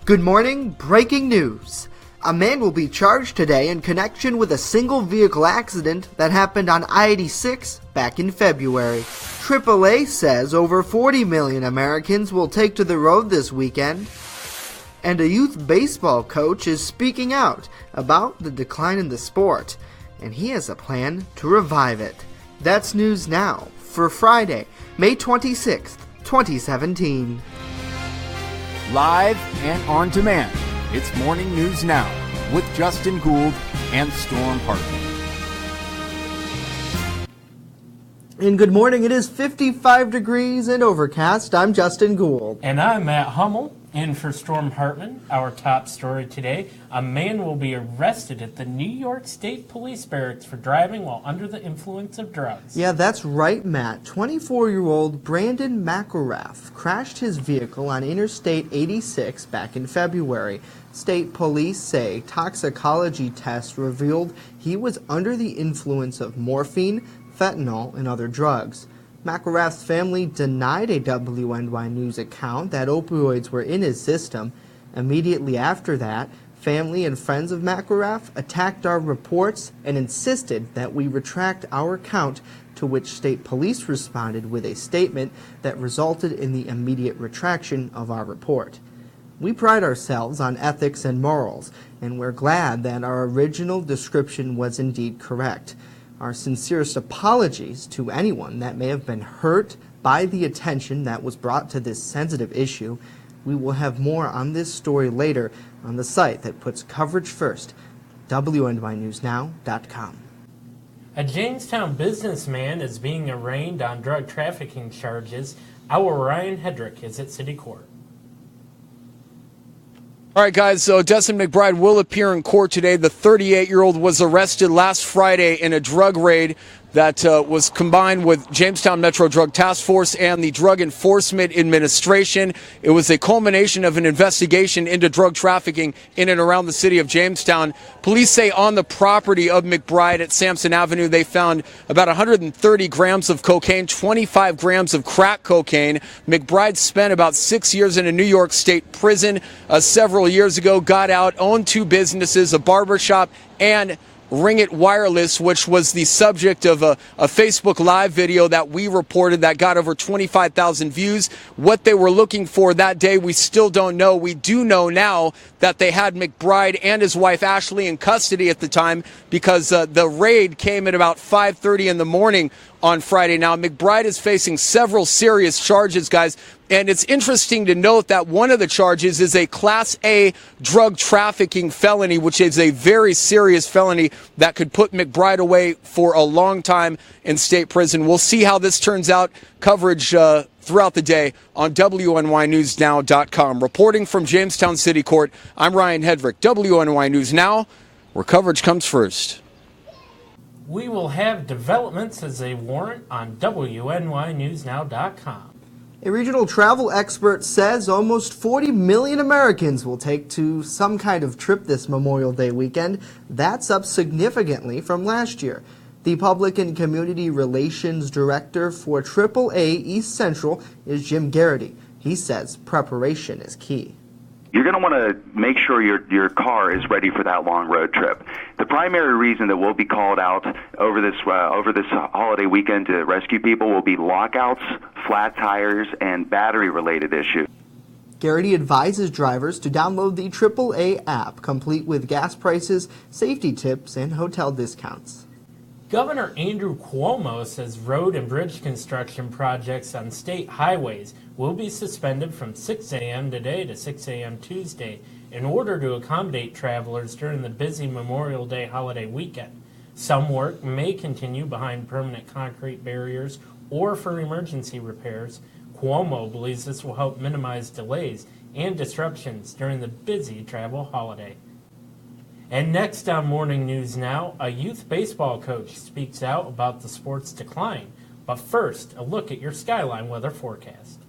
Good morning, breaking news. A man will be charged today in connection with a single vehicle accident that happened on I-86 back in February. AAA says over 40 million Americans will take to the road this weekend. And a youth baseball coach is speaking out about the decline in the sport, and he has a plan to revive it. That's news now for Friday, May 26th, 2017. Live and on demand, it's Morning News Now with Justin Gould and Storm Hartman. And good morning, it is 55 degrees and overcast. I'm Justin Gould. And I'm Matt Hummel, in for Storm Hartman. Our top story today, a man will be arrested at the New York State Police Barracks for driving while under the influence of drugs. Yeah, that's right, Matt. 24-year-old Brandon McElrath crashed his vehicle on Interstate 86 back in February. State police say toxicology tests revealed he was under the influence of morphine, fentanyl, and other drugs. McElrath's family denied a WNY News account that opioids were in his system. Immediately after that, family and friends of McElrath attacked our reports and insisted that we retract our account, to which state police responded with a statement that resulted in the immediate retraction of our report. We pride ourselves on ethics and morals, and we're glad that our original description was indeed correct. Our sincerest apologies to anyone that may have been hurt by the attention that was brought to this sensitive issue. We will have more on this story later on the site that puts coverage first, WNYNewsNow.com. A Jamestown businessman is being arraigned on drug trafficking charges. Our Ryan Hedrick is at City Court. All right, guys, so Dustin McBride will appear in court today. The 38-year-old was arrested last Friday in a drug raid that was combined with Jamestown Metro Drug Task Force and the Drug Enforcement Administration. It was a culmination of an investigation into drug trafficking in and around the city of Jamestown. Police say on the property of McBride at Sampson Avenue, they found about 130 grams of cocaine, 25 grams of crack cocaine. McBride spent about 6 years in a New York State prison several years ago, got out, owned two businesses, a barbershop, and Ring It Wireless, which was the subject of a Facebook Live video that we reported that got over 25,000 views. What they were looking for that day, we still don't know. We do know now that they had McBride and his wife Ashley in custody at the time because the raid came at about 5:30 in the morning on Friday. Now, McBride is facing several serious charges, guys, and it's interesting to note that one of the charges is a Class A drug trafficking felony, which is a very serious felony that could put McBride away for a long time in state prison. We'll see how this turns out. Coverage throughout the day on WNYNewsNow.com. Reporting from Jamestown City Court, I'm Ryan Hedrick, WNY News Now, where coverage comes first. We will have developments as a warrant on WNYNewsNow.com. A regional travel expert says almost 40 million Americans will take to some kind of trip this Memorial Day weekend. That's up significantly from last year. The Public and Community Relations Director for AAA East Central is Jim Garrity. He says preparation is key. You're going to want to make sure your car is ready for that long road trip. The primary reason that we'll be called out over this holiday weekend to rescue people will be lockouts, flat tires, and battery-related issues. Garrity advises drivers to download the AAA app, complete with gas prices, safety tips, and hotel discounts. Governor Andrew Cuomo says road and bridge construction projects on state highways will be suspended from 6 a.m. today to 6 a.m. Tuesday in order to accommodate travelers during the busy Memorial Day holiday weekend. Some work may continue behind permanent concrete barriers or for emergency repairs. Cuomo believes this will help minimize delays and disruptions during the busy travel holiday. And next on Morning News Now, a youth baseball coach speaks out about the sport's decline. But first, a look at your Skyline weather forecast.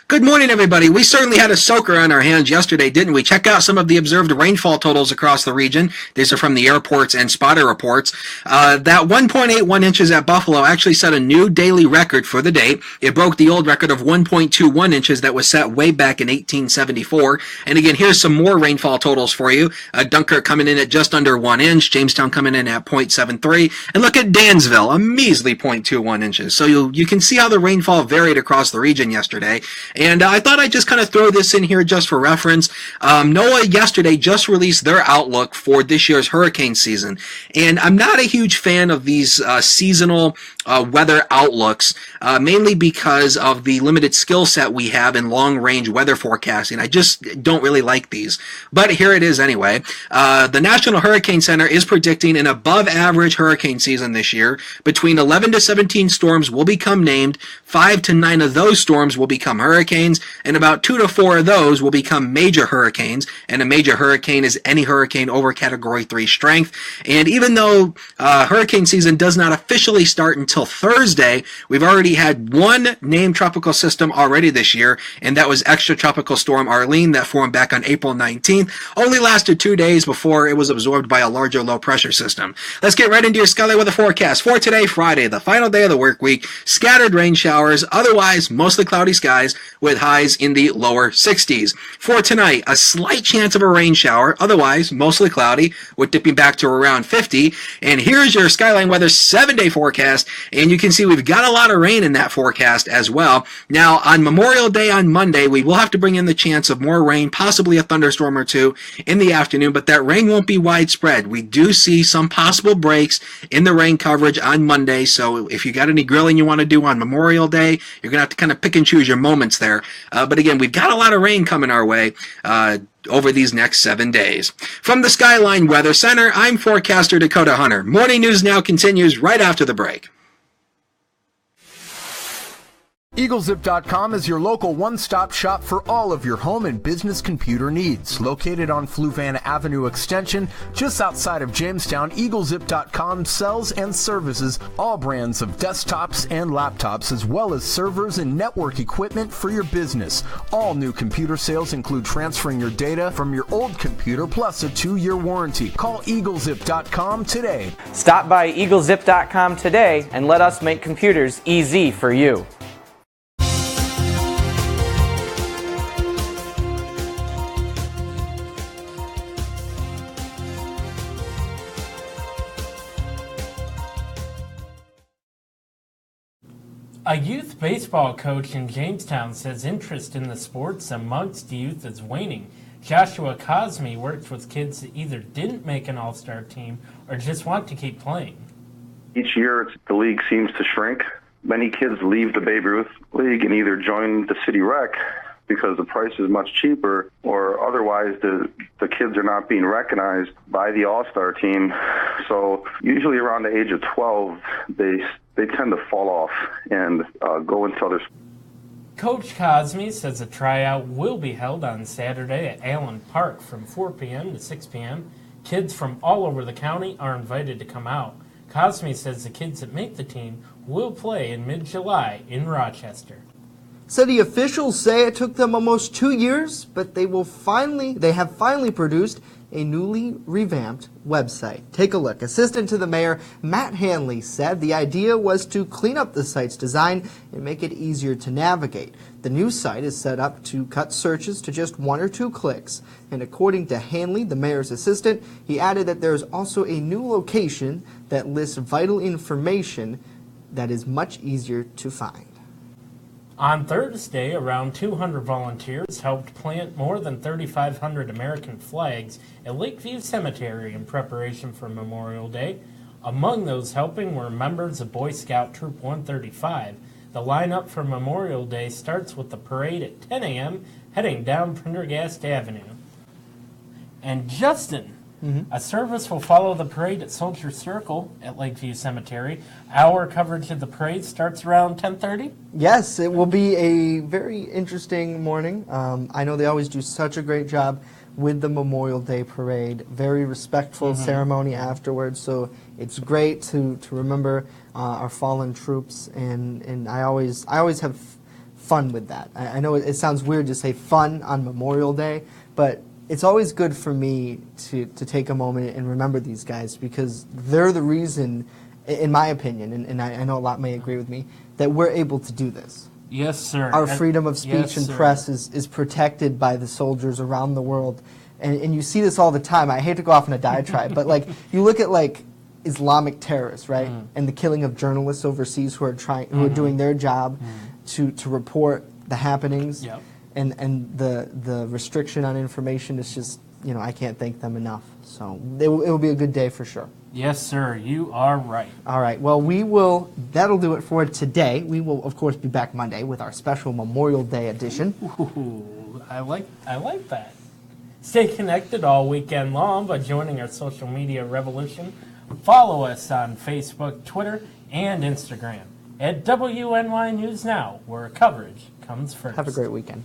Good morning, everybody. We certainly had a soaker on our hands yesterday, didn't we? Check out some of the observed rainfall totals across the region. These are from the airports and spotter reports. That 1.81 inches at Buffalo actually set a new daily record for the day. It broke the old record of 1.21 inches that was set way back in 1874. And again, here's some more rainfall totals for you. Dunkirk coming in at just under 1 inch. Jamestown coming in at 0.73. And look at Dansville, a measly 0.21 inches. So you can see how the rainfall varied across the region yesterday. And I thought I'd just kind of throw this in here just for reference. NOAA yesterday just released their outlook for this year's hurricane season. And I'm not a huge fan of these seasonal weather outlooks, mainly because of the limited skill set we have in long-range weather forecasting. I just don't really like these. But here it is anyway. The National Hurricane Center is predicting an above-average hurricane season this year. Between 11 to 17 storms will become named. 5 to 9 of those storms will become hurricanes, and about 2 to 4 of those will become major hurricanes. And a major hurricane is any hurricane over Category 3 strength. And even though hurricane season does not officially start until Thursday, we've already had one named tropical system already this year, and that was extratropical storm Arlene that formed back on April 19th. Only lasted 2 days before it was absorbed by a larger low pressure system. Let's get right into your Skyline weather forecast for today, Friday, the final day of the work week. Scattered rain showers, otherwise mostly cloudy skies with highs in the lower 60s. For tonight, a slight chance of a rain shower, otherwise mostly cloudy, with dipping back to around 50. And here's your Skyline weather 7-day forecast, and you can see we've got a lot of rain in that forecast as well. Now, on Memorial Day on Monday, we will have to bring in the chance of more rain, possibly a thunderstorm or two in the afternoon, but that rain won't be widespread. We do see some possible breaks in the rain coverage on Monday, so if you got any grilling you want to do on Memorial Day, you're going to have to kind of pick and choose your moments there. But again, we've got a lot of rain coming our way over these next 7 days. From the Skyline Weather Center, I'm forecaster Dakota Hunter. Morning News Now continues right after the break. EagleZip.com is your local one-stop shop for all of your home and business computer needs. Located on Fluvanna Avenue Extension, just outside of Jamestown, EagleZip.com sells and services all brands of desktops and laptops, as well as servers and network equipment for your business. All new computer sales include transferring your data from your old computer, plus a 2-year warranty. Call EagleZip.com today. Stop by EagleZip.com today and let us make computers easy for you. A youth baseball coach in Jamestown says interest in the sports amongst youth is waning. Joshua Cosme works with kids that either didn't make an all-star team or just want to keep playing. Each year, the league seems to shrink. Many kids leave the Babe Ruth League and either join the City Rec because the price is much cheaper, or otherwise the kids are not being recognized by the all-star team. So usually around the age of 12, they tend to fall off and go into other. Coach Cosme says a tryout will be held on Saturday at Allen Park from 4 p.m. to 6 p.m. Kids from all over the county are invited to come out. Cosme says the kids that make the team will play in mid-July in Rochester. City officials say it took them almost 2 years, but they have finally produced a newly revamped website. Take a look. Assistant to the mayor, Matt Hanley, said the idea was to clean up the site's design and make it easier to navigate. The new site is set up to cut searches to just 1 or 2 clicks. And according to Hanley, the mayor's assistant, he added that there is also a new location that lists vital information that is much easier to find. On Thursday, around 200 volunteers helped plant more than 3,500 American flags at Lakeview Cemetery in preparation for Memorial Day. Among those helping were members of Boy Scout Troop 135. The lineup for Memorial Day starts with the parade at 10 a.m. heading down Prendergast Avenue. And Justin, a service will follow the parade at Soldier Circle at Lakeview Cemetery. Our coverage of the parade starts around 10:30. Yes, it will be a very interesting morning. I know they always do such a great job with the Memorial Day parade. Very respectful ceremony afterwards, so it's great to remember our fallen troops. And I always have fun with that. I know it sounds weird to say fun on Memorial Day, but it's always good for me to take a moment and remember these guys because they're the reason, in my opinion, and I know a lot may agree with me, that we're able to do this. Yes, sir. Our freedom of speech Yes, and sir. press is protected by the soldiers around the world. And you see this all the time. I hate to go off on a diatribe, but like you look at like Islamic terrorists, right? And the killing of journalists overseas who are doing their job to report the happenings. Yep. And the restriction on information is just, I can't thank them enough. So it will be a good day for sure. Yes, sir. You are right. All right. Well, that'll do it for today. We will, of course, be back Monday with our special Memorial Day edition. Ooh, I like that. Stay connected all weekend long by joining our social media revolution. Follow us on Facebook, Twitter, and Instagram at WNY News Now, where coverage comes first. Have a great weekend.